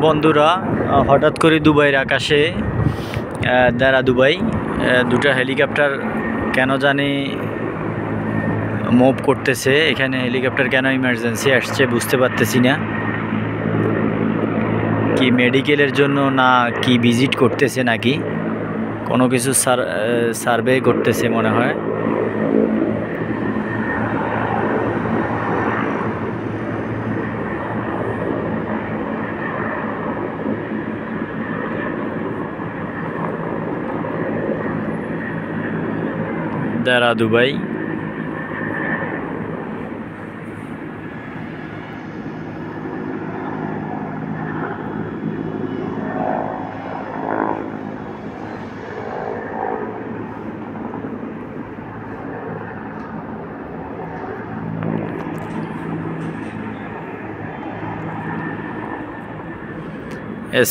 বন্ধুরা, হঠাৎ করে দুবাইয়ের আকাশে দারা দুবাই দুটো হেলিকপ্টার কেন জানি মুভ করতেছে। এখানে হেলিকপ্টার কেন ইমার্জেন্সি আসছে বুঝতে পারতেছি না। কি মেডিকেলের জন্য না কি ভিজিট করতেছে নাকি কোনো কিছু সার্ভে করতেছে মনে হয়। দারা Dubai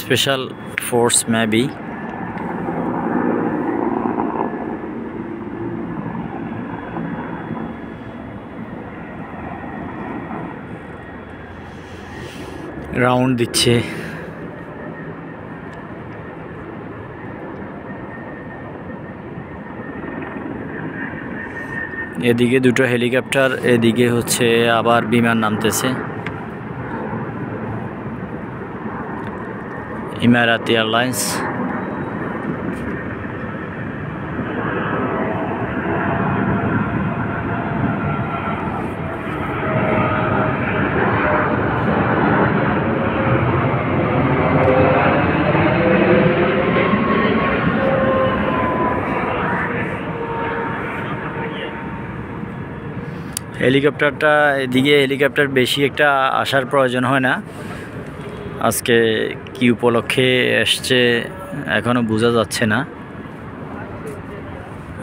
special force maybe. Round দিচ্ছে। এদিকে দুটো হেলিকপ্টার, এদিকে হচ্ছে আবার বিমান নামতেছে। ইমারাত এয়ারলাইন্স। হেলিকপ্টারটা এদিকে হেলিকপ্টার বেশি একটা আসার প্রয়োজন হয় না। আজকে কি উপলক্ষে এসছে এখনো বোঝা যাচ্ছে না।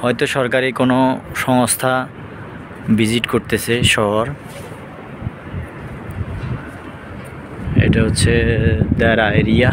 হয়তো সরকারি কোনো সংস্থা ভিজিট করতেছে শহর। এটা হচ্ছে দারা এরিয়া।